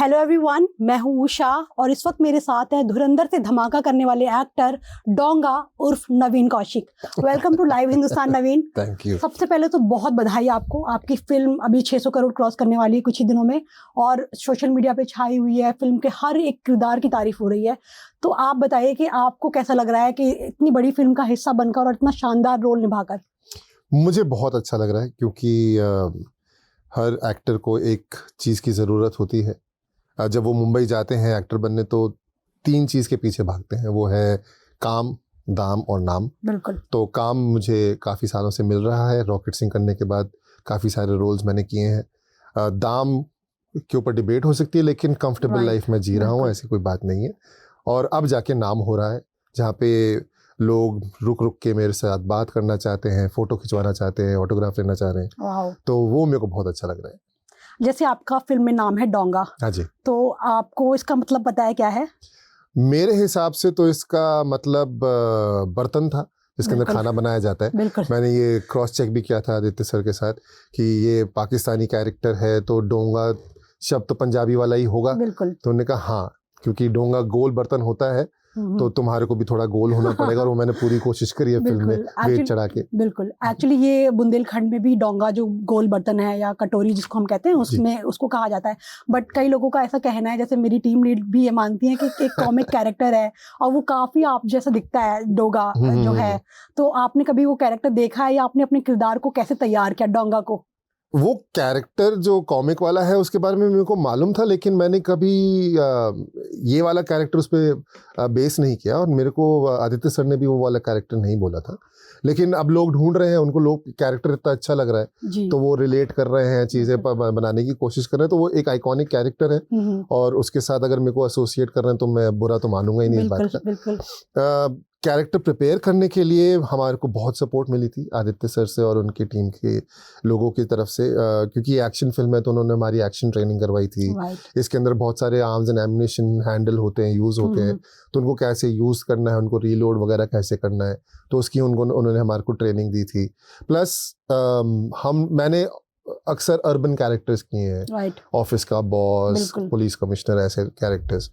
Hello everyone, मैं हूं उषा और इस वक्त मेरे साथ है धुरंधर से धमाका करने वाले एक्टर डोंगा उर्फ Naveen Kaushik. Welcome to live Hindustan Naveen. Thank you. सबसे पहले तो बहुत बधाई आपको, आपकी फिल्म अभी 600 करोड़ क्रॉस करने वाली है कुछ ही दिनों में और सोशल मीडिया पे छाई हुई है। फिल्म के हर एक किरदार की तारीफ हो रही है। तो आप बताइए कि आपको कैसा लग रहा है कि इतनी बड़ी फिल्म का हिस्सा बनकर और इतना शानदार रोल निभाकर? मुझे बहुत अच्छा लग रहा है क्योंकि हर एक्टर को एक चीज़ की ज़रूरत होती है। जब वो मुंबई जाते हैं एक्टर बनने तो 3 चीज़ के पीछे भागते हैं, वो है काम, दाम और नाम। बिल्कुल। तो काम मुझे काफ़ी सालों से मिल रहा है। रॉकेट सिंह करने के बाद काफ़ी सारे रोल्स मैंने किए हैं। दाम के ऊपर डिबेट हो सकती है लेकिन कंफर्टेबल लाइफ में जी रहा हूँ, ऐसी कोई बात नहीं है। और अब जाके नाम हो रहा है जहाँ पे लोग रुक रुक के मेरे साथ बात करना चाहते हैं, फ़ोटो खिंचवाना चाहते हैं, ऑटोग्राफ लेना चाह रहे हैं। तो वो मेरे को बहुत अच्छा लग रहा है। जैसे आपका फिल्म में नाम है डोंगा, हाँ जी, तो आपको इसका मतलब पता है क्या है? मेरे हिसाब से तो इसका मतलब बर्तन था जिसके अंदर खाना बनाया जाता है। मैंने ये क्रॉस चेक भी किया था आदित्य सर के साथ कि ये पाकिस्तानी कैरेक्टर है तो डोंगा शब्द तो पंजाबी वाला ही होगा। तो उन्होंने कहा हाँ, क्योंकि डोंगा गोल बर्तन होता है तो तुम्हारे को भी थोड़ा गोल होना पड़ेगा। और वो मैंने पूरी कोशिश करी है फिल्म में वेट चढ़ा के। बिल्कुल, एक्चुअली ये बुंदेलखंड में भी डोंगा जो गोल बर्तन है या कटोरी जिसको हम कहते हैं उसमें उसको कहा जाता है। बट कई लोगों का ऐसा कहना है, जैसे मेरी टीम लीड भी ये मानती है कि एक कॉमिक कैरेक्टर है और वो काफी आप जैसा दिखता है डोगा जो है। तो आपने कभी वो कैरेक्टर देखा है या आपने अपने किरदार को कैसे तैयार किया डोंगा को? वो कैरेक्टर जो कॉमिक वाला है उसके बारे में मेरे को मालूम था लेकिन मैंने कभी ये वाला कैरेक्टर उस पर बेस नहीं किया और मेरे को आदित्य सर ने भी वो वाला कैरेक्टर नहीं बोला था। लेकिन अब लोग ढूंढ रहे हैं, उनको लोग कैरेक्टर इतना अच्छा लग रहा है तो वो रिलेट कर रहे हैं, चीज़ें बनाने की कोशिश कर रहे हैं। तो वो एक आइकॉनिक कैरेक्टर है और उसके साथ अगर मेरे को एसोसिएट कर रहे हैं तो मैं बुरा तो मानूंगा ही नहीं इस बात का। कैरेक्टर प्रिपेयर करने के लिए हमारे को बहुत सपोर्ट मिली थी आदित्य सर से और उनकी टीम के लोगों की तरफ से, क्योंकि ये एक्शन फिल्म है तो उन्होंने हमारी एक्शन ट्रेनिंग करवाई थी। इसके अंदर बहुत सारे आर्म्स एंड एम्युनिशन हैंडल होते हैं, यूज़ होते हैं, तो उनको कैसे यूज़ करना है, उनको रीलोड वगैरह कैसे करना है, तो उसकी उन्होंने हमारे को ट्रेनिंग दी थी। प्लस मैंने अक्सर अर्बन कैरेक्टर्स किए हैं, ऑफिस का बॉस, पुलिस कमिश्नर, ऐसे कैरेक्टर्स।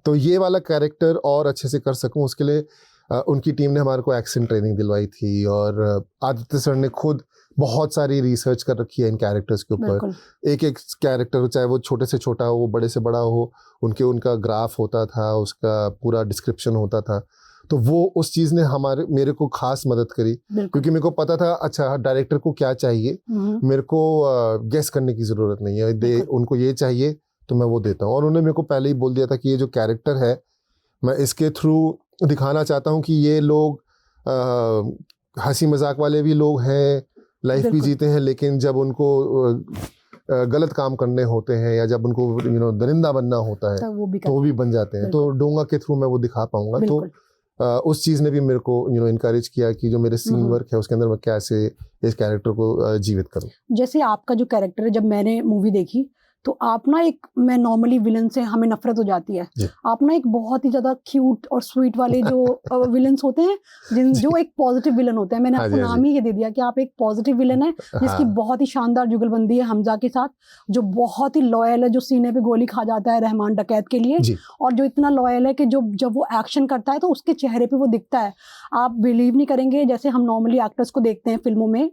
तो ये वाला कैरेक्टर और अच्छे से कर सकूं उसके लिए उनकी टीम ने हमारे को एक्शन ट्रेनिंग दिलवाई थी और आदित्य सर ने खुद बहुत सारी रिसर्च कर रखी है इन कैरेक्टर्स के ऊपर। एक एक कैरेक्टर, चाहे वो छोटे से छोटा हो, बड़े से बड़ा हो, उनका ग्राफ होता था, उसका पूरा डिस्क्रिप्शन होता था। तो वो उस चीज़ ने मेरे को खास मदद करी क्योंकि मेरे को पता था अच्छा डायरेक्टर को क्या चाहिए, मेरे को गेस करने की ज़रूरत नहीं है। उनको ये चाहिए तो मैं वो देता हूँ। और उन्होंने मेरे को पहले ही बोल दिया था कि ये जो कैरेक्टर है मैं इसके थ्रू दिखाना चाहता हूँ कि ये लोग हंसी मजाक वाले भी लोग हैं, लाइफ भी जीते हैं, लेकिन जब उनको गलत काम करने होते हैं या जब उनको दरिंदा बनना होता है तो वो भी बन जाते हैं। तो डोंगा के थ्रू मैं वो दिखा पाऊंगा। तो उस चीज़ ने भी मेरे को इनकरेज किया कि जो मेरे सीन वर्क है उसके अंदर मैं कैसे इस कैरेक्टर को जीवित करूं। जैसे आपका जो कैरेक्टर है, जब मैंने मूवी देखी तो आप ना मैं नॉर्मली विलन से हमें नफरत हो जाती है, आप ना एक बहुत ही ज्यादा क्यूट और स्वीट वाले जो विलन्स होते हैं जो एक पॉजिटिव विलन होते हैं। मैंने आपको नाम ही ये दे दिया कि आप एक पॉजिटिव विलन है जिसकी बहुत ही शानदार जुगलबंदी है हमजा के साथ, जो बहुत ही लॉयल है, जो सीने पे गोली खा जाता है रहमान डकैत के लिए, और जो इतना लॉयल है कि जब वो एक्शन करता है तो उसके चेहरे पे वो दिखता है। आप बिलीव नहीं करेंगे, जैसे हम नॉर्मली एक्टर्स को देखते हैं फिल्मों में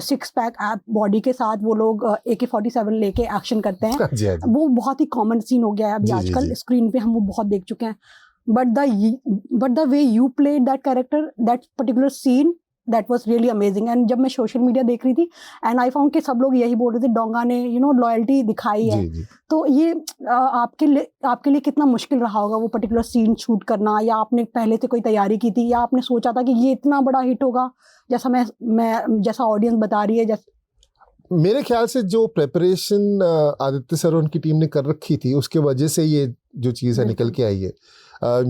6 पैक एप बॉडी के साथ वो लोग AK-47 लेके एक्शन करते हैं, वो बहुत ही कॉमन सीन हो गया है अभी आजकल स्क्रीन पे, हम वो बहुत देख चुके हैं। But the way you played that character, that particular scene, that was really amazing. And जब मैं सोशल मीडिया देख रही थी एंड आई फाउंड कि सब लोग यही बोल रहे थे डोंगा ने लॉयल्टी दिखाई है। तो ये आपके लिए कितना मुश्किल रहा होगा वो पर्टिकुलर सीन शूट करना, या आपने पहले से कोई तैयारी की थी, या आपने सोचा था कि ये इतना बड़ा हिट होगा जैसा मैं जैसा ऑडियंस बता रही है? मेरे ख्याल से जो प्रेपरेशन आदित्य सर और उनकी टीम ने कर रखी थी उसके वजह से ये जो चीज़ है निकल के आई है।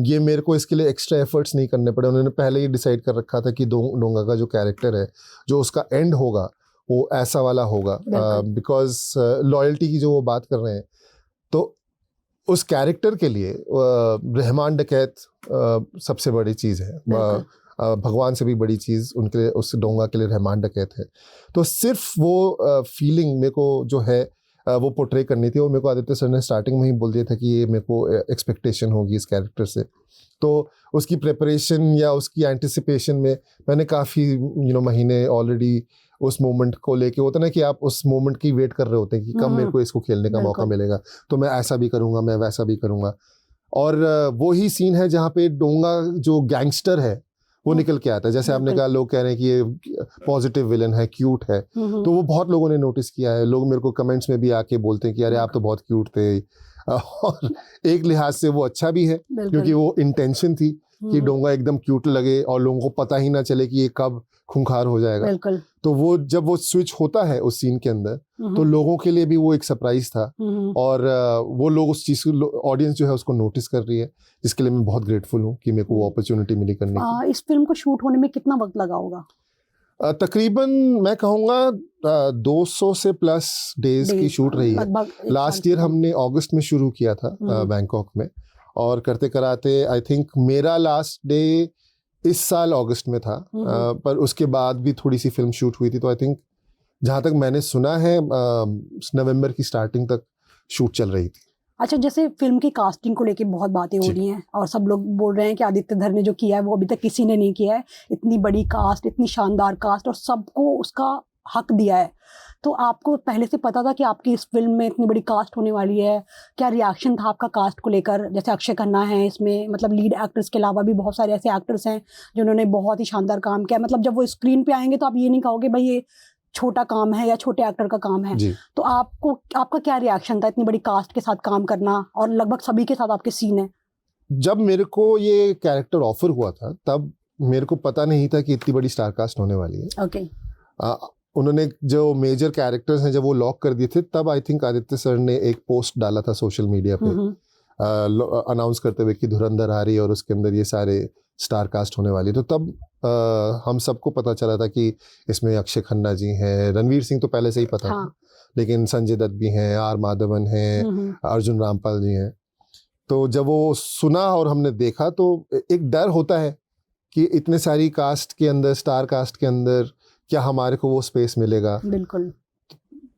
ये मेरे को इसके लिए एक्स्ट्रा एफर्ट्स नहीं करने पड़े। उन्होंने पहले ही डिसाइड कर रखा था कि डोंगा का जो कैरेक्टर है, जो उसका एंड होगा वो ऐसा वाला होगा। बिकॉज लॉयल्टी की जो वो बात कर रहे हैं, तो उस कैरेक्टर के लिए रहमान डकैत सबसे बड़ी चीज़ है। भगवान से भी बड़ी चीज़ उनके लिए, उस डोंगा के लिए रहमान डकैत है। तो सिर्फ वो फीलिंग मेरे को जो है वो पोर्ट्रे करनी थी, और मेरे को आदित्य सर ने स्टार्टिंग में ही बोल दिया था कि ये मेरे को एक्सपेक्टेशन होगी इस कैरेक्टर से। तो उसकी प्रिपरेशन या उसकी एंटिसिपेशन में मैंने काफ़ी महीने ऑलरेडी उस मोमेंट को लेके, होता ना कि आप उस मोमेंट की वेट कर रहे होते हैं कि कब मेरे को इसको खेलने का मौका मिलेगा, तो मैं ऐसा भी करूँगा, मैं वैसा भी करूँगा। और वो ही सीन है जहाँ पे डोंगा जो गैंगस्टर है वो निकल के आता है। जैसे आपने कहा, लोग कह रहे हैं कि ये पॉजिटिव विलन है, क्यूट है, तो वो बहुत लोगों ने नोटिस किया है। लोग मेरे को कमेंट्स में भी आके बोलते हैं कि अरे आप तो बहुत क्यूट थे। और एक लिहाज से वो अच्छा भी है, क्योंकि वो इंटेंशन थी कि डोंगा एकदम क्यूट लगे और लोगों को पता ही ना चले कि ये कब खूंखार हो जाएगा। तो वो जब वो स्विच होता है उस सीन के अंदर, तो लोगों के लिए भी वो एक सरप्राइज था, और वो लोग उस चीज को, ऑडियंस जो है उसको नोटिस कर रही है, जिसके लिए मैं बहुत ग्रेटफुल हूँ कि मेरे को वो अपॉर्चुनिटी मिली करने की। इस फिल्म को शूट होने में कितना वक्त लगा होगा? तकरीबन मैं कहूँगा 200 से प्लस डेज की शूट रही है। लास्ट ईयर हमने अगस्त में शुरू किया था बैंकॉक में, और करते कराते आई थिंक मेरा लास्ट डे इस साल अगस्त में था, पर उसके बाद भी थोड़ी सी फिल्म शूट हुई थी। तो आई थिंक जहाँ तक मैंने सुना है नवंबर की स्टार्टिंग तक शूट चल रही थी। अच्छा, जैसे फिल्म की कास्टिंग को लेके बहुत बातें हो रही हैं, और सब लोग बोल रहे हैं कि आदित्य धर ने जो किया है वो अभी तक किसी ने नहीं किया है। इतनी बड़ी कास्ट, इतनी शानदार कास्ट, और सबको उसका हक दिया है। तो आपको पहले से पता था कि आपकी इस फिल्म में इतनी बड़ी कास्ट होने वाली है? क्या रिएक्शन था आपका कास्ट को लेकर? जैसे अक्षय खन्ना है इसमें, मतलब लीड एक्टर्स के अलावा भी बहुत सारे ऐसे एक्टर्स हैं जिन्होंने बहुत ही शानदार काम किया। मतलब जब वो स्क्रीन पे आएंगे तो आप ये नहीं कहोगे भाई ये छोटा काम है या छोटे एक्टर का काम है। तो आपका क्या रिएक्शन था इतनी बड़ी कास्ट के साथ काम करना, और लगभग सभी के साथ आपके सीन है? जब मेरे को ये कैरेक्टर ऑफर हुआ था तब मेरे को पता नहीं था कि इतनी बड़ी स्टार कास्ट होने वाली है। ओके। उन्होंने जो मेजर कैरेक्टर्स हैं जब वो लॉक कर दिए थे, तब आई थिंक आदित्य सर ने एक पोस्ट डाला था सोशल मीडिया पे अनाउंस करते हुए कि धुरंधर आ रही है और उसके अंदर ये सारे स्टार कास्ट होने वाली। तो तब हम सबको पता चला था कि इसमें अक्षय खन्ना जी हैं, रणवीर सिंह तो पहले से ही पता था, लेकिन संजय दत्त भी हैं, आर माधवन हैं, अर्जुन रामपाल जी हैं। तो जब वो सुना और हमने देखा तो एक डर होता है कि इतने सारी कास्ट के अंदर, स्टार कास्ट के अंदर, क्या हमारे को वो स्पेस मिलेगा। बिल्कुल।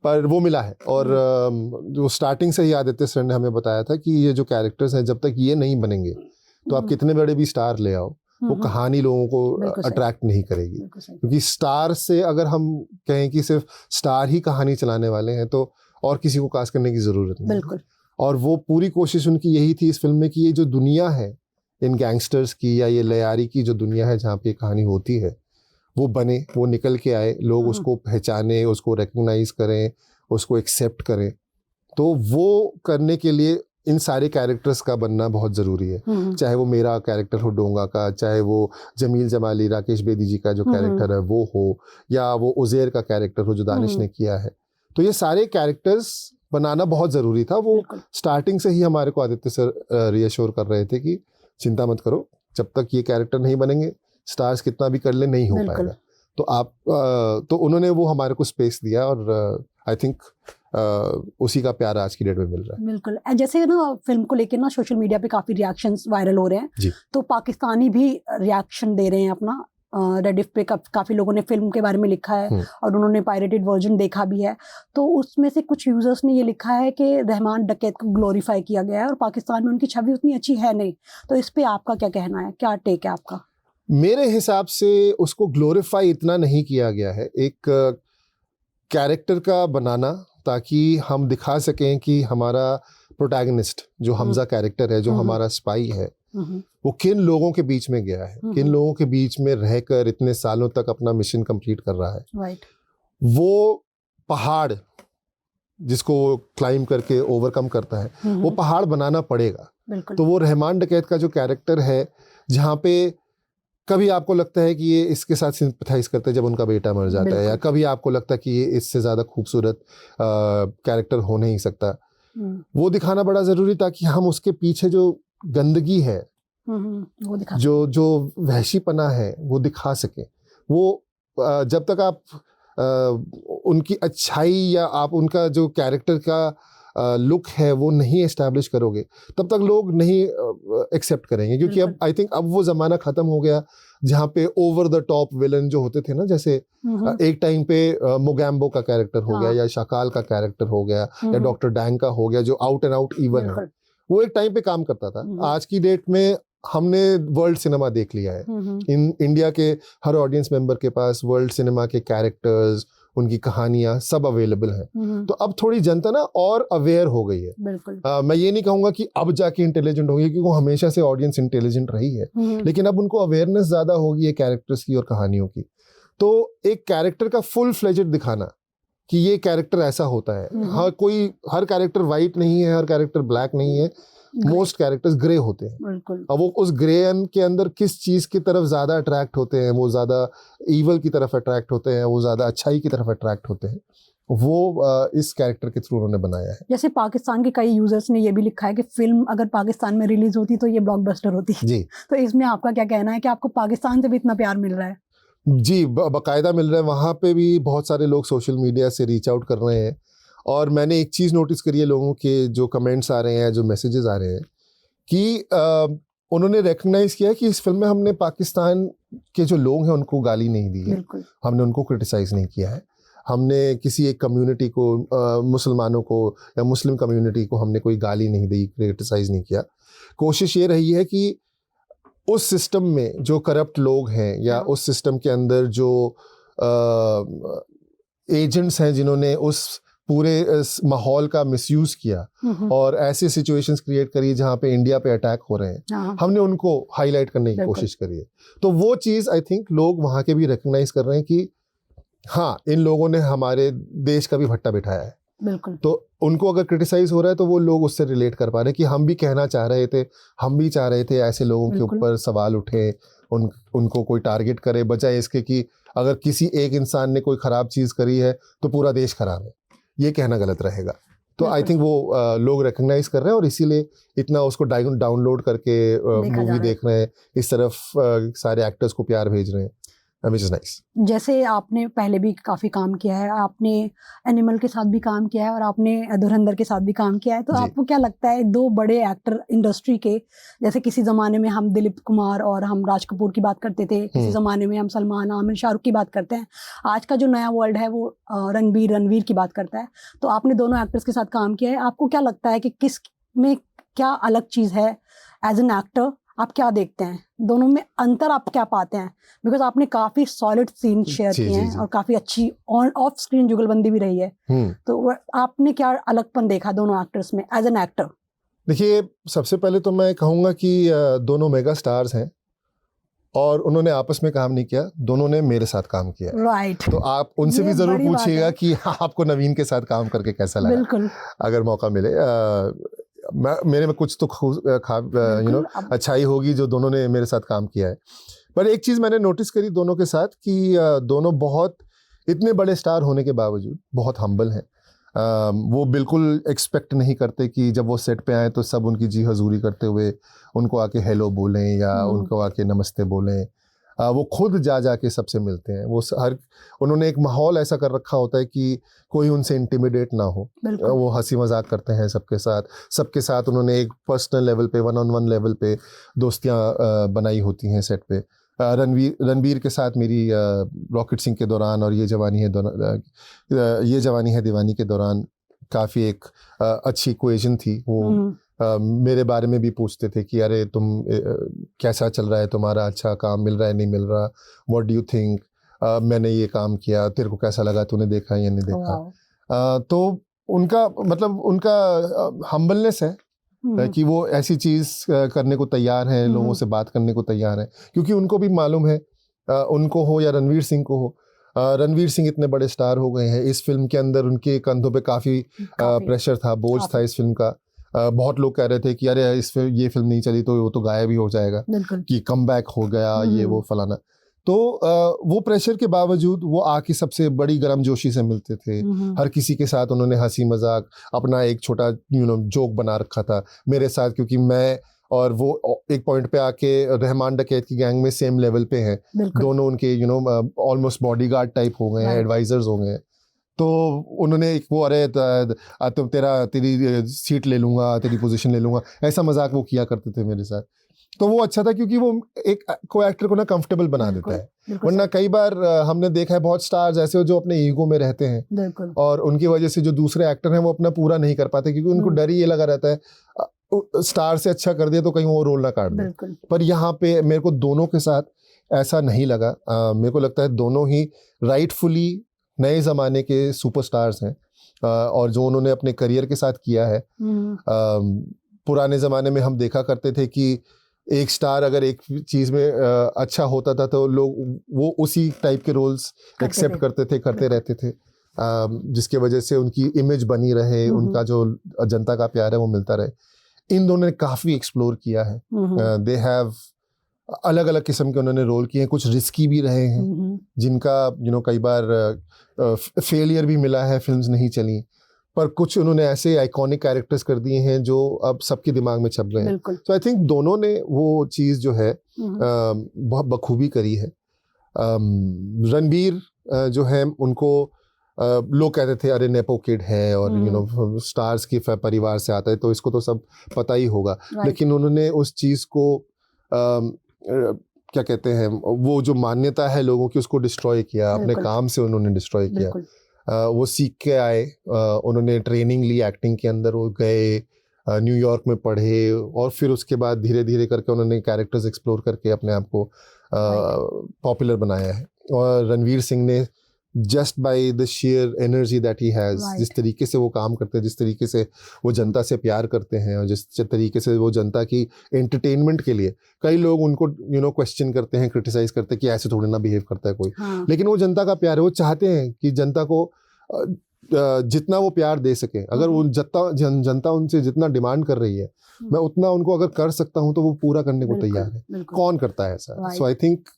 पर वो मिला है। और जो स्टार्टिंग से ही आदित्य सर ने हमें बताया था कि ये जो कैरेक्टर्स हैं जब तक ये नहीं बनेंगे तो आप कितने बड़े भी स्टार ले आओ, वो कहानी लोगों को अट्रैक्ट नहीं करेगी। क्योंकि स्टार से अगर हम कहें कि सिर्फ स्टार ही कहानी चलाने वाले हैं तो और किसी को कास्ट करने की जरूरत नहीं है। और वो पूरी कोशिश उनकी यही थी इस फिल्म में कि ये जो दुनिया है इन गैंगस्टर्स की या ये लयारी की जो दुनिया है जहाँ पे कहानी होती है वो बने, वो निकल के आए, लोग उसको पहचाने, उसको रिकग्नाइज करें, उसको एक्सेप्ट करें। तो वो करने के लिए इन सारे कैरेक्टर्स का बनना बहुत ज़रूरी है। चाहे वो मेरा कैरेक्टर हो डोंगा का, चाहे वो जमील जमाली राकेश बेदी जी का जो कैरेक्टर है वो हो, या वो उज़ैर का कैरेक्टर हो जो दानिश ने किया है। तो ये सारे कैरेक्टर्स बनाना बहुत ज़रूरी था। वो स्टार्टिंग से ही हमारे को आदित्य सर रिएश्योर कर रहे थे कि चिंता मत करो, जब तक ये कैरेक्टर नहीं बनेंगे स्टार्स कितना भी कर ले नहीं हो पाएगा। तो आप तो उन्होंने वो हमारे को स्पेस दिया, और आई थिंक उसी का प्यार आज की डेट में मिल रहा है। बिल्कुल। जैसे ना फिल्म को लेकर ना सोशल मीडिया पे काफी रिएक्शंस वायरल हो रहे हैं, तो पाकिस्तानी भी रिएक्शन दे रहे हैं अपना। रेडिफ पे काफी लोगों ने फिल्म के बारे में लिखा है और उन्होंने पायरेटेड वर्जन देखा भी है। तो उसमें से कुछ यूजर्स ने ये लिखा है कि रहमान डकैत को ग्लोरीफाई किया गया है और पाकिस्तान में उनकी छवि उतनी अच्छी है नहीं। तो इस पे आपका क्या कहना है, क्या टेक है आपका? मेरे हिसाब से उसको ग्लोरीफाई इतना नहीं किया गया है, एक कैरेक्टर का बनाना ताकि हम दिखा सकें कि हमारा प्रोटैगनिस्ट जो हमजा कैरेक्टर है, जो हमारा स्पाई है, वो किन लोगों के बीच में गया है, किन लोगों के बीच में रहकर इतने सालों तक अपना मिशन कंप्लीट कर रहा है। वो पहाड़ जिसको क्लाइम करके ओवरकम करता है, वो पहाड़ बनाना पड़ेगा। तो वो रहमान डकैत का जो कैरेक्टर है, जहाँ पे कभी आपको लगता है कि ये इसके साथ सिंपैथाइज करते हैं जब उनका बेटा मर जाता है, या कभी आपको लगता है कि ये इससे ज़्यादा खूबसूरत कैरेक्टर हो नहीं सकता। वो दिखाना बड़ा ज़रूरी ताकि हम उसके पीछे जो गंदगी है, वो दिखा जो वहशीपना है, वो दिखा सके। वो जब तक आप उनकी अच्छाई या आप उनका जो कैरेक्टर का लुक है वो नहीं एस्टैब्लिश करोगे तब तक लोग नहीं एक्सेप्ट करेंगे, क्योंकि अब आई थिंक अब वो ज़माना ख़त्म हो गया जहाँ पे ओवर द टॉप विलन जो होते थे ना, जैसे एक टाइम पे मोगैम्बो का कैरेक्टर हो गया या शाकाल का कैरेक्टर हो गया या डॉक्टर डैंग का हो गया, जो आउट एंड आउट इवन है, वो एक टाइम पे काम करता था। आज की डेट में हमने वर्ल्ड सिनेमा देख लिया है। इंडिया के हर ऑडियंस मेंबर के पास वर्ल्ड सिनेमा के कैरेक्टर्स, उनकी कहानियां सब अवेलेबल हैं। तो अब थोड़ी जनता ना और अवेयर हो गई है। बिल्कुल। मैं ये नहीं कहूंगा कि अब जाके इंटेलिजेंट होगी, क्योंकि वो हमेशा से ऑडियंस इंटेलिजेंट रही है, लेकिन अब उनको अवेयरनेस ज्यादा होगी है कैरेक्टर्स की और कहानियों की। तो एक कैरेक्टर का फुल फ्लेजेड दिखाना कि ये कैरेक्टर ऐसा होता है, हर कैरेक्टर वाइट नहीं है, हर कैरेक्टर ब्लैक नहीं है, मोस्ट कैरेक्टर्स ग्रे होते हैं। अब वो उस ग्रे के अंदर किस चीज की तरफ ज्यादा अट्रैक्ट होते हैं, वो ज्यादा ईवल की तरफ अट्रैक्ट होते हैं, वो ज्यादा अच्छाई की तरफ अट्रैक्ट होते हैं, वो इस कैरेक्टर के थ्रू उन्होंने बनाया है। जैसे पाकिस्तान के कई यूजर्स ने ये भी लिखा है कि फिल्म अगर पाकिस्तान में रिलीज होती तो ये ब्लॉकबस्टर होती जी। तो इसमें आपका क्या कहना है कि आपको पाकिस्तान से भी इतना प्यार मिल रहा है? जी, बाकायदा मिल रहा है। वहाँ पे भी बहुत सारे लोग सोशल मीडिया से रीच आउट कर रहे हैं, और मैंने एक चीज़ नोटिस करी है, लोगों के जो कमेंट्स आ रहे हैं, जो मैसेजेस आ रहे हैं, कि उन्होंने रिकग्नाइज किया कि इस फिल्म में हमने पाकिस्तान के जो लोग हैं उनको गाली नहीं दी है, हमने उनको क्रिटिसाइज नहीं किया है, हमने किसी एक कम्युनिटी को, मुसलमानों को या मुस्लिम कम्युनिटी को हमने कोई गाली नहीं दी, क्रिटिसाइज नहीं किया। कोशिश ये रही है कि उस सिस्टम में जो करप्ट लोग हैं या उस सिस्टम के अंदर जो एजेंट्स हैं जिन्होंने उस पूरे माहौल का मिसयूज किया और ऐसे सिचुएशंस क्रिएट करी जहाँ पे इंडिया पे अटैक हो रहे हैं, हमने उनको हाईलाइट करने की कोशिश करी है। तो वो चीज़ आई थिंक लोग वहाँ के भी रिकग्नाइज कर रहे हैं कि हाँ, इन लोगों ने हमारे देश का भी भट्टा बिठाया है। बिल्कुल। तो उनको अगर क्रिटिसाइज हो रहा है तो वो लोग उससे रिलेट कर पा रहे हैं कि हम भी कहना चाह रहे थे, हम भी चाह रहे थे ऐसे लोगों के ऊपर सवाल उठे, उनको कोई टारगेट करे, बजाय इसके कि अगर किसी एक इंसान ने कोई खराब चीज़ करी है तो पूरा देश खराब है, ये कहना गलत रहेगा। तो आई थिंक वो लोग रिकग्नाइज कर रहे हैं और इसीलिए इतना उसको डाउनलोड करके मूवी देख रहे हैं, इस तरफ सारे एक्टर्स को प्यार भेज रहे हैं, which is nice। जैसे आपने पहले भी काफ़ी काम किया है, आपने एनिमल के साथ भी काम किया है और आपने धुरंधर के साथ भी काम किया है, तो आपको क्या लगता है दो बड़े एक्टर इंडस्ट्री के, जैसे किसी ज़माने में हम दिलीप कुमार और हम राज कपूर की बात करते थे, किसी ज़माने में हम सलमान, आमिर, शाहरुख की बात करते हैं, आज का जो नया वर्ल्ड है वो रणवीर की बात करता है, तो आपने दोनों एक्टर्स के साथ काम किया है, आपको क्या लगता है कि किस में क्या अलग चीज़ है एज एन एक्टर? आप क्या देखते हैं दोनों में अंतर, आप क्या पाते हैं? बिकॉज आपने काफी सॉलिड सीन शेयर किए हैं और काफी अच्छी ऑन ऑफ स्क्रीन जुगलबंदी भी रही है, तो आपने क्या अलगपन देखा दोनों एक्टर्स में एज एन एक्टर? देखिए, सबसे पहले तो मैं कहूँगा कि दोनों मेगा स्टार्स हैं और उन्होंने आपस में काम नहीं किया, दोनों ने मेरे साथ काम किया। राइट। तो आप उनसे भी जरूर पूछिएगा कि आपको नवीन के साथ काम करके कैसा लगा। बिल्कुल। अगर मौका मिले, मेरे में कुछ तो अच्छाई होगी जो दोनों ने मेरे साथ काम किया है। पर एक चीज़ मैंने नोटिस करी दोनों के साथ कि दोनों बहुत, इतने बड़े स्टार होने के बावजूद बहुत हम्बल हैं। वो बिल्कुल एक्सपेक्ट नहीं करते कि जब वो सेट पे आए तो सब उनकी जी हजूरी करते हुए उनको आके हेलो बोलें या उनको आके नमस्ते बोलें। वो खुद जा के सबसे मिलते हैं। वो उन्होंने एक माहौल ऐसा कर रखा होता है कि कोई उनसे इंटिमिडेट ना हो। वो हंसी मजाक करते हैं सबके साथ उन्होंने एक पर्सनल लेवल पे, वन ऑन वन लेवल पे दोस्तियां बनाई होती हैं सेट पे। रणवीर के साथ मेरी रॉकेट सिंह के दौरान और ये जवानी है दीवानी के दौरान काफ़ी एक अच्छी इक्वेशन थी। वो मेरे बारे में भी पूछते थे कि अरे तुम कैसा चल रहा है, तुम्हारा अच्छा काम मिल रहा है नहीं मिल रहा, व्हाट डू यू थिंक, मैंने ये काम किया, तेरे को कैसा लगा, तूने देखा या नहीं देखा। तो उनका मतलब उनका हम्बलनेस है कि वो ऐसी चीज़ करने को तैयार हैं, लोगों से बात करने को तैयार हैं, क्योंकि उनको भी मालूम है, उनको हो या रणवीर सिंह को हो, रणवीर सिंह इतने बड़े स्टार हो गए हैं, इस फिल्म के अंदर उनके कंधों पे काफ़ी प्रेशर था, बोझ था इस फिल्म का। बहुत लोग कह रहे थे कि अरे ये फिल्म नहीं चली तो वो तो गायब ही हो जाएगा, कि कमबैक हो गया, ये वो फलाना। तो वो प्रेशर के बावजूद वो आके सबसे बड़ी गर्मजोशी से मिलते थे, हर किसी के साथ उन्होंने हंसी मजाक अपना एक छोटा जोक बना रखा था मेरे साथ, क्योंकि मैं और वो एक पॉइंट पे आके रहमान डकैत की गैंग में सेम लेवल पे हैं दोनों, उनके ऑलमोस्ट बॉडीगार्ड टाइप हो गए हैं, एडवाइजर्स हो गए हैं। तो उन्होंने एक वो अरे तुम तेरी सीट ले लूंगा, तेरी पोजीशन ले लूंगा, ऐसा मजाक वो किया करते थे मेरे साथ। तो वो अच्छा था क्योंकि वो एक को एक्टर को ना कंफर्टेबल बना देता है। वरना कई बार हमने देखा है बहुत स्टार्स ऐसे हो जो अपने ईगो में रहते हैं और उनकी वजह से जो दूसरे एक्टर हैं वो अपना पूरा नहीं कर पाते, क्योंकि उनको डर ही ये लगा रहता है स्टार से अच्छा कर दिया तो कहीं वो रोल ना काट दे। पर यहाँ पे मेरे को दोनों के साथ ऐसा नहीं लगा। मेरे को लगता है दोनों ही राइटफुली नए ज़माने के सुपरस्टार्स हैं और जो उन्होंने अपने करियर के साथ किया है। पुराने ज़माने में हम देखा करते थे कि एक स्टार अगर एक चीज़ में अच्छा होता था तो लोग वो उसी टाइप के रोल्स एक्सेप्ट करते थे, करते रहते थे, जिसके वजह से उनकी इमेज बनी रहे, उनका जो जनता का प्यार है वो मिलता रहे। इन दोनों ने काफ़ी एक्सप्लोर किया है। दे हैव अलग अलग किस्म के उन्होंने रोल किए हैं, कुछ रिस्की भी रहे हैं जिनका कई बार फेलियर भी मिला है, फिल्म्स नहीं चली, पर कुछ उन्होंने ऐसे आइकॉनिक कैरेक्टर्स कर दिए हैं जो अब सबके दिमाग में छप गए हैं। तो आई थिंक दोनों ने वो चीज़ जो है बहुत बखूबी करी है। रणबीर जो है उनको लोग कहते थे अरे नेपो किड है और स्टार्स के परिवार से आता है तो इसको तो सब पता ही होगा, लेकिन उन्होंने उस चीज़ को क्या कहते हैं वो जो मान्यता है लोगों की उसको डिस्ट्रॉय किया, अपने काम से उन्होंने डिस्ट्रॉय किया। वो सीख के आए, उन्होंने ट्रेनिंग ली एक्टिंग के अंदर, वो गए न्यूयॉर्क में पढ़े और फिर उसके बाद धीरे धीरे करके उन्होंने कैरेक्टर्स एक्सप्लोर करके अपने आप को पॉपुलर बनाया है। और रणवीर सिंह ने just by the share energy that he has, जिस तरीके से वो काम करते हैं, जिस तरीके से वो जनता से प्यार करते हैं और जिस तरीके से वो जनता की एंटरटेनमेंट के लिए, कई लोग उनको क्वेश्चन करते हैं, क्रिटिसाइज करते हैं कि ऐसे थोड़ी ना बिहेव करता है कोई, लेकिन वो जनता का प्यार है, वो चाहते हैं कि जनता को जितना वो प्यार दे सके, अगर वो जनता उनसे जितना डिमांड कर रही है मैं उतना उनको अगर कर सकता हूँ तो वो पूरा करने को तैयार है। कौन करता है ऐसा? सो आई थिंक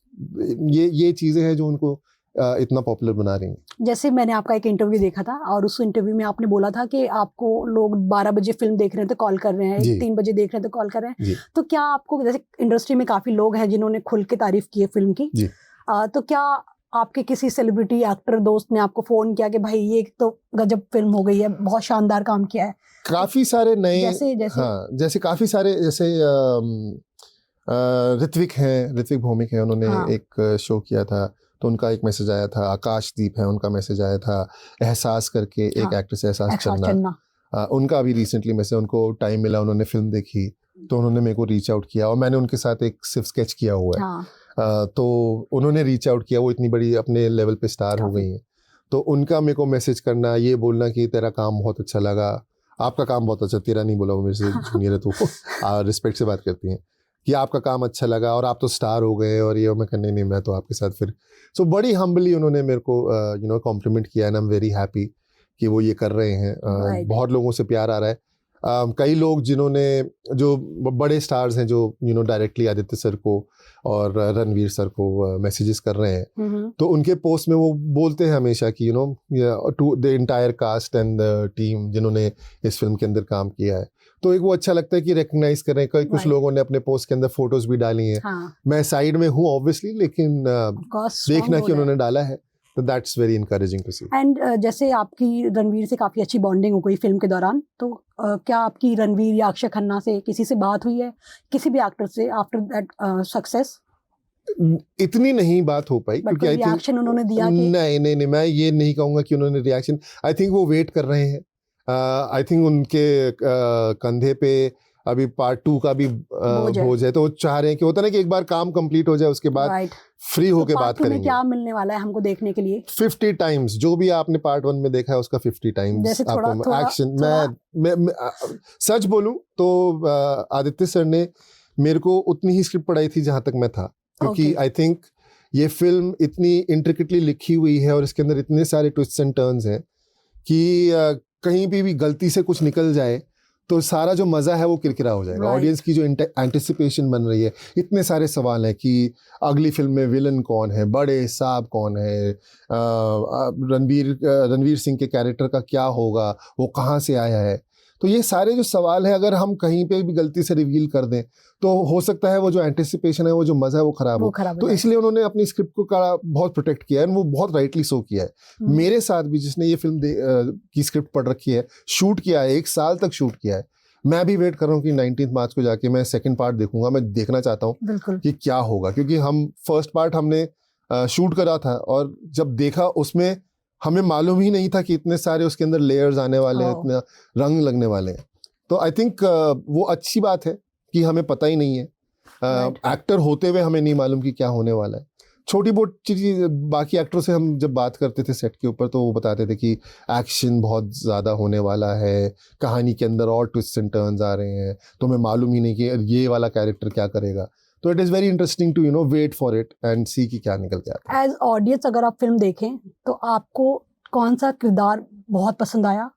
ये चीज़ें हैं जो उनको इतना पॉपुलर बना रही हैं। जैसे मैंने आपका एक इंटरव्यू देखा था और उस इंटरव्यू में आपने बोला था कि आपको लोग 12 बजे फिल्म देख रहे हैं तो कॉल कर रहे हैं, 3 बजे देख रहे हैं तो कॉल कर रहे हैं, तो क्या आपको, जैसे इंडस्ट्री में काफी लोग हैं जिन्होंने खुल के तारीफ की है फिल्म की, तो क्या आपके किसी सेलिब्रिटी एक्टर दोस्त ने आपको फोन किया कि भाई ये तो गजब फिल्म हो गई है, बहुत शानदार काम किया है? काफी सारे नए जैसे काफी सारे, जैसे ऋत्विक भौमिक हैं, उन्होंने एक शो किया था तो उनका एक मैसेज आया था। आकाशदीप है, उनका मैसेज आया था। एहसास करके एक एक्ट्रेस एहसास चन्ना, उनका अभी रिसेंटली मैसेज, उनको टाइम मिला, उन्होंने फिल्म देखी तो उन्होंने मेरे को रीच आउट किया और मैंने उनके साथ एक सिर्फ स्केच किया हुआ है। तो उन्होंने रीच आउट किया, वो इतनी बड़ी अपने लेवल पे स्टार हो गई हैं, तो उनका मेरे को मैसेज करना, ये बोलना कि तेरा काम बहुत अच्छा लगा, आपका काम बहुत अच्छा, तेरा नहीं बोला, वो मेरे से जूनियर है तो रिस्पेक्ट से बात करती हैं कि आपका काम अच्छा लगा और आप तो स्टार हो गए और ये, मैं करने नहीं, मैं तो आपके साथ फिर। सो बड़ी हम्बली उन्होंने मेरे को कॉम्प्लीमेंट किया and I am very happy कि वो ये कर रहे हैं। बहुत लोगों से प्यार आ रहा है। कई लोग जिन्होंने, जो बड़े स्टार्स हैं, जो डायरेक्टली आदित्य सर को और रणवीर सर को मैसेजेस कर रहे हैं, तो उनके पोस्ट में वो बोलते हैं हमेशा कि to the entire cast and the team जिन्होंने इस फिल्म के अंदर काम किया है, तो एक वो अच्छा लगता है कि रिकग्नाइज करें। कुछ लोगों ने अपने पोस्ट के अंदर फोटोज भी डाली हैं। मैं साइड में हूँ ऑब्वियसली, लेकिन देखना कि उन्होंने डाला है, तो that's very encouraging to see. And जैसे आपकी रणवीर से काफी अच्छी बॉन्डिंग हो गई फिल्म के दौरान, तो क्या आपकी रणवीर या अक्षय खन्ना से किसी से बात हुई है, किसी भी एक्टर से आफ्टर दैट सक्सेस? इतनी नहीं बात हो पाई क्योंकि आई थिंक रिएक्शन उन्होंने दिया कि नहीं, मैं ये नहीं कहूँगा कि उन्होंने रिएक्शन, आई थिंक वो वेट कर रहे हैं। आई थिंक उनके कंधे पे अभी पार्ट 2 का भी बोझ है, तो वो चाह रहे हैं कि होता ना कि एक बार काम कंप्लीट हो जाए उसके बाद फ्री होके बात करेंगे। क्या मिलने वाला है हमको देखने के लिए? 50 टाइम्स जो भी आपने पार्ट 1 में देखा है उसका 50 टाइम्स आपको एक्शन। मैं सच बोलूं तो आदित्य सर ने मेरे को उतनी ही स्क्रिप्ट पढ़ाई थी जहां तक मैं था, क्योंकि आई थिंक ये फिल्म इतनी इंट्रिकेटली लिखी हुई है और इसके अंदर इतने सारे ट्विस्ट्स एंड टर्न्स हैं कि कहीं भी गलती से कुछ निकल जाए तो सारा जो मज़ा है वो किरकिरा हो जाएगा। ऑडियंस की जो एंटिसिपेशन बन रही है, इतने सारे सवाल हैं कि अगली फिल्म में विलन कौन है, बड़े साहब कौन है, रणवीर सिंह के कैरेक्टर का क्या होगा, वो कहाँ से आया है। तो ये सारे जो सवाल है, अगर हम कहीं पे भी गलती से रिवील कर दें तो हो सकता है वो जो एंटिसिपेशन है, वो जो मजा है, वो खराब हो। तो इसलिए उन्होंने अपनी स्क्रिप्ट को बहुत प्रोटेक्ट किया है, वो बहुत राइटली सो किया है। मेरे साथ भी जिसने ये फिल्म की स्क्रिप्ट पढ़ रखी है, शूट किया है, 1 साल तक शूट किया है, मैं भी वेट कर रहा हूँ कि 19 मार्च को जाके मैं सेकंड पार्ट देखूंगा। मैं देखना चाहता हूँ कि क्या होगा, क्योंकि हम फर्स्ट पार्ट हमने शूट करा था और जब देखा उसमें हमें मालूम ही नहीं था कि इतने सारे उसके अंदर लेयर्स आने वाले हैं, इतना रंग लगने वाले हैं। तो आई थिंक वो अच्छी बात है कि हमें पता ही नहीं है, एक्टर होते हुए हमें नहीं मालूम कि क्या होने वाला है। छोटी बहुत चीज बाकी एक्टरों से हम जब बात करते थे सेट के ऊपर, तो वो बताते थे कि एक्शन बहुत ज़्यादा होने वाला है, कहानी के अंदर और ट्विस्ट एंड टर्न्स आ रहे हैं, तो हमें मालूम ही नहीं कि ये वाला कैरेक्टर क्या करेगा। तो it is very interesting to wait for it and see कि क्या निकल के आता है। एज ऑडियंस अगर आप फिल्म देखें तो आपको कौन सा किरदार बहुत पसंद आया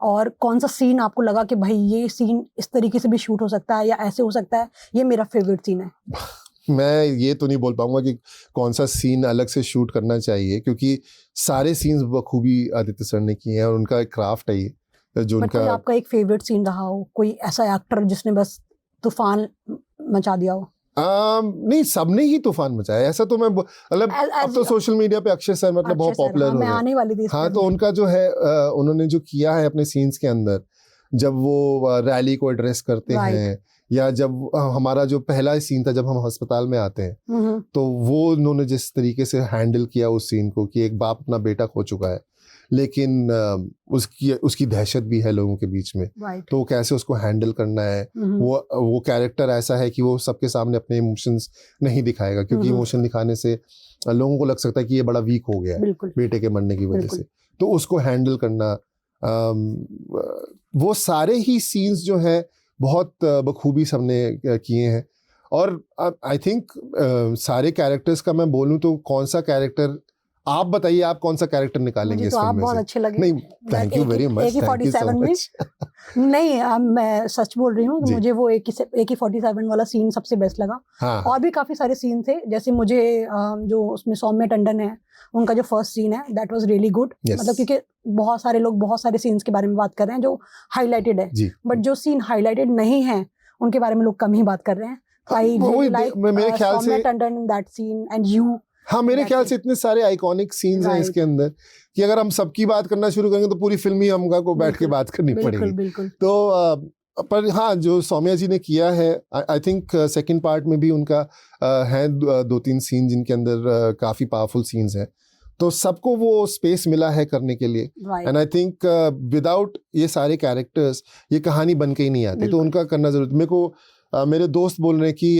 और कौन सा सीन आपको लगा कि भाई ये सीन इस तरीके से भी शूट हो सकता है या ऐसे हो सकता है, ये मेरा फेवरेट सीन है? मैं ये तो नहीं बोल पाऊंगा कि कौन सा सीन अलग से शूट करना चाहिए, क्योंकि सारे सीन्स बखूबी आदित्य सर ने किए हैं और उनका एक क्राफ्ट है ये जो उनका। आपका एक फेवरेट सीन रहा हो, कोई ऐसा एक्टर जिसने बस तूफान मचा दिया हो? नहीं, सबने ही तूफान मचाया, ऐसा तो मैं मतलब अब तो सोशल मीडिया पे अक्षय सर मतलब बहुत पॉपुलर हो रहे हैं। आने वाली थी। हाँ, तो उनका जो है उन्होंने जो किया है अपने सीन्स के अंदर, जब वो रैली को एड्रेस करते हैं, या जब हमारा जो पहला सीन था जब हम अस्पताल में आते हैं, तो वो उन्होंने जिस तरीके से हैंडल किया उस सीन को कि एक बाप अपना बेटा खो चुका है, लेकिन उसकी दहशत भी है लोगों के बीच में, तो वो कैसे उसको हैंडल करना है। वो कैरेक्टर ऐसा है कि वो सबके सामने अपने इमोशंस नहीं दिखाएगा, क्योंकि इमोशन दिखाने से लोगों को लग सकता है कि ये बड़ा वीक हो गया है बेटे के मरने की वजह से। तो उसको हैंडल करना, वो सारे ही सीन्स जो है बहुत बखूबी सबने किए हैं। और आई थिंक सारे कैरेक्टर्स का मैं बोलूं तो कौन सा कैरेक्टर, आप बताइए आप कौन सा कैरेक्टर निकालेंगे इस फिल्म में से? बहुत अच्छे लगे। नहीं, thank you very much, thank you so much. नहीं, मैं सच बोल रही हूँ, मुझे वो AK-47 वाला सीन सबसे बेस्ट लगा। हाँ। और भी काफी सारे सीन थे, जैसे मुझे जो उसमें सौम्या टंडन है, उनका जो फर्स्ट सीन है दैट वाज रियली गुड। मतलब क्योंकि बहुत सारे लोग बहुत सारे सीन्स के बारे में बात कर रहे हैं जो हाईलाइटेड है, बट जो सीन हाईलाइटेड नहीं है उनके बारे में लोग कम ही बात कर रहे हैं। मेरे ख्याल से Saumya Tandon in that scene and you. हाँ, मेरे ख्याल से इतने सारे आइकॉनिक सीन्स हैं इसके अंदर कि अगर हम सबकी बात करना शुरू करेंगे तो पूरी फिल्म ही हमको बैठ के बात करनी पड़ेगी। तो पर हाँ, जो सौम्या जी ने किया है, आई थिंक सेकंड पार्ट में भी उनका है 2-3 सीन जिनके अंदर काफी पावरफुल सीन्स हैं, तो सबको वो स्पेस मिला है करने के लिए। एंड आई थिंक विदाउट ये सारे कैरेक्टर्स ये कहानी बन के ही नहीं आती, तो उनका करना जरूरी। मेरे को मेरे दोस्त बोल रहे हैं कि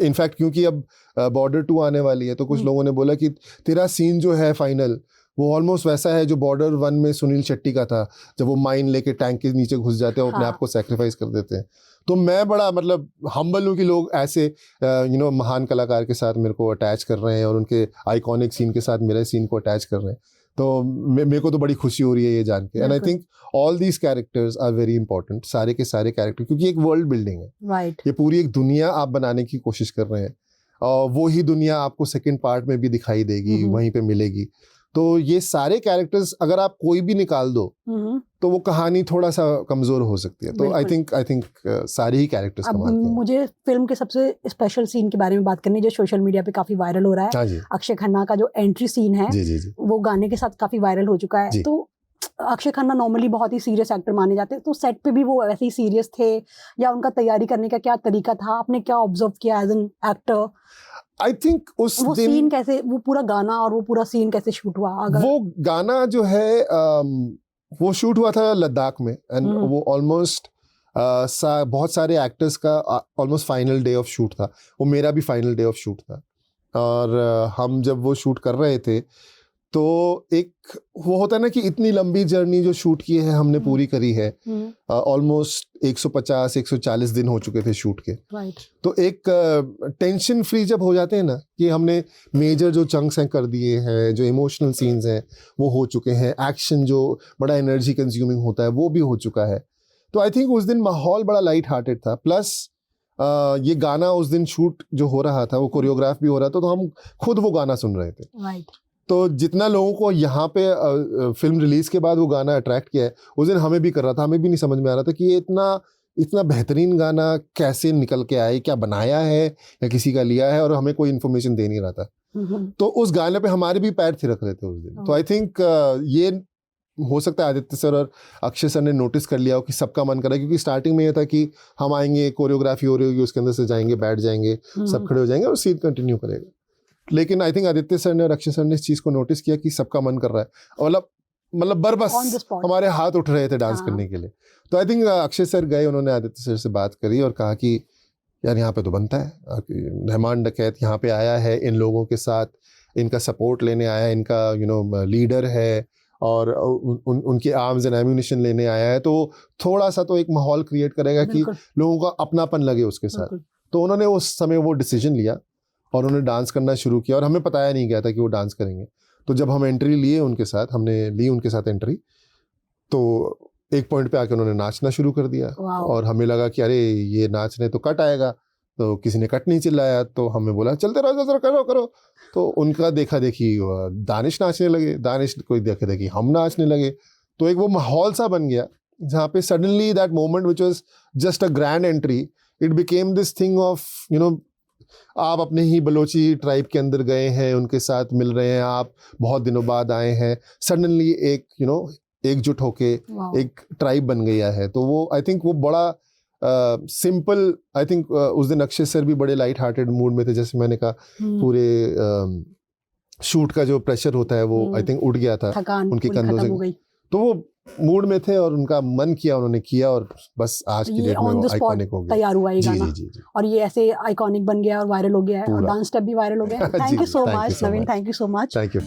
इनफैक्ट क्योंकि अब बॉर्डर 2 आने वाली है, तो कुछ लोगों ने बोला कि तेरा सीन जो है फाइनल वो ऑलमोस्ट वैसा है जो बॉर्डर 1 में सुनील शेट्टी का था, जब वो माइन लेके टैंक के नीचे घुस जाते हैं और अपने आप को सैक्रिफाइस कर देते हैं। तो मैं बड़ा मतलब हम्बल हूँ कि लोग ऐसे महान कलाकार के साथ मेरे को अटैच कर रहे हैं और उनके आइकॉनिक सीन के साथ मेरे सीन को अटैच कर रहे हैं। तो मेरे को तो बड़ी खुशी हो रही है ये जान के। And I think all these characters are very important, सारे के सारे कैरेक्टर, क्योंकि एक वर्ल्ड बिल्डिंग है। ये पूरी एक दुनिया आप बनाने की कोशिश कर रहे हैं, और वो ही दुनिया आपको सेकंड पार्ट में भी दिखाई देगी, वहीं पे मिलेगी। तो ये सारे कैरेक्टर्स अगर आप कोई भी निकाल दो तो वो कहानी थोड़ा सा कमजोर हो सकती है। तो आई थिंक सारे ही कैरेक्टर्स कमाल के हैं। मुझे फिल्म के सबसे स्पेशल सीन के बारे में बात करनी है जो सोशल मीडिया पे काफी वायरल हो रहा है। अक्षय खन्ना का जो एंट्री सीन है, वो गाने के साथ काफी वायरल हो चुका है। तो अक्षय खन्ना नॉर्मली बहुत ही सीरियस एक्टर माने जाते हैं, तो सेट पे भी वो वैसे ही सीरियस थे या उनका तैयारी करने का क्या तरीका था? आपने क्या ऑब्जर्व किया as an actor? I think उस वो दिन सीन कैसे, वो पूरा गाना और वो पूरा सीन कैसे शूट हुआ? वो गाना जो है वो शूट हुआ था लद्दाख में, एंड वो ऑलमोस्ट बहुत सारे एक्टर्स का almost final day of shoot था। वो मेरा भी फाइनल डे ऑफ शूट था, और हम जब वो शूट कर रहे थे तो एक वो होता है ना कि इतनी लंबी जर्नी जो शूट की है हमने पूरी करी है, ऑलमोस्ट 150-140 दिन हो चुके थे शूट के। तो एक टेंशन फ्री जब हो जाते हैं ना कि हमने मेजर जो चंक्स हैं कर दिए हैं, जो इमोशनल सीन्स हैं वो हो चुके हैं, एक्शन जो बड़ा एनर्जी कंज्यूमिंग होता है वो भी हो चुका है, तो आई थिंक उस दिन माहौल बड़ा लाइट हार्टेड था। प्लस ये गाना उस दिन शूट जो हो रहा था वो कोरियोग्राफ भी हो रहा था, तो हम खुद वो गाना सुन रहे थे। तो जितना लोगों को यहाँ पे फिल्म रिलीज के बाद वो गाना अट्रैक्ट किया है, उस दिन हमें भी कर रहा था, हमें भी नहीं समझ में आ रहा था कि ये इतना बेहतरीन गाना कैसे निकल के आए, क्या बनाया है या किसी का लिया है, और हमें कोई इन्फॉर्मेशन दे नहीं रहा था। तो उस गाने पे हमारे भी पैर थिरक रहे थे उस दिन। तो आई थिंक ये हो सकता है आदित्य सर और अक्षय सर ने नोटिस कर लिया हो कि सबका मन कर रहा है, क्योंकि स्टार्टिंग में ये था कि हम आएंगे, कोरियोग्राफी हो रही होगी, उसके अंदर से जाएंगे, बैठ जाएंगे, सब खड़े हो जाएंगे और सीन कंटिन्यू करेगा। लेकिन आई थिंक आदित्य सर ने और अक्षय सर ने इस चीज़ को नोटिस किया कि सबका मन कर रहा है, और मतलब बरबस हमारे हाथ उठ रहे थे डांस करने के लिए। तो आई थिंक अक्षय सर गए, उन्होंने आदित्य सर से बात करी और कहा कि यार यहाँ पे तो बनता है, रहमान डकैत यहाँ पे आया है इन लोगों के साथ, इनका सपोर्ट लेने आया है, इनका लीडर है और उनके आर्म्स एंड एम्यूनिशन लेने आया है, तो थोड़ा सा तो एक माहौल क्रिएट करेगा कि लोगों का अपनापन लगे उसके साथ। तो उन्होंने उस समय वो डिसीजन लिया और उन्होंने डांस करना शुरू किया, और हमें बताया नहीं गया था कि वो डांस करेंगे। तो जब हम एंट्री लिए उनके साथ, हमने ली उनके साथ एंट्री, तो एक पॉइंट पे आके उन्होंने नाचना शुरू कर दिया, और हमें लगा कि अरे ये नाचने तो कट आएगा, तो किसी ने कट नहीं चिल्लाया, तो हमें बोला चलते रहो, करो करो। तो उनका देखा देखी दानिश नाचने लगे, दानिश कोई देखा देखी हम नाचने लगे। तो एक वो माहौल सा बन गया जहाँ पे suddenly that moment which was just a grand entry, it became this thing of आप अपने ही बलोची ट्राइब के अंदर गए हैं, उनके साथ मिल रहे हैं, आप बहुत दिनों बाद आए हैं, सडनली एक एकजुट होके एक ट्राइब बन गया है। तो वो आई थिंक वो बड़ा सिंपल, आई थिंक उस दिन अक्षय सर भी बड़े लाइट हार्टेड मूड में थे, जैसे मैंने कहा पूरे शूट का जो प्रेशर होता है वो आई थिंक उठ गया था उनके कंधों से, तो वो मूड में थे और उनका मन किया, उन्होंने किया, और बस आज की डेट में वो आइकॉनिक हो गया, तैयार हुआ ये गाना। जी। और ये ऐसे आइकॉनिक बन गया और वायरल हो गया है, और डांस स्टेप भी वायरल हो गया है। Thank you so much Naveen, thank you so much. Thank you.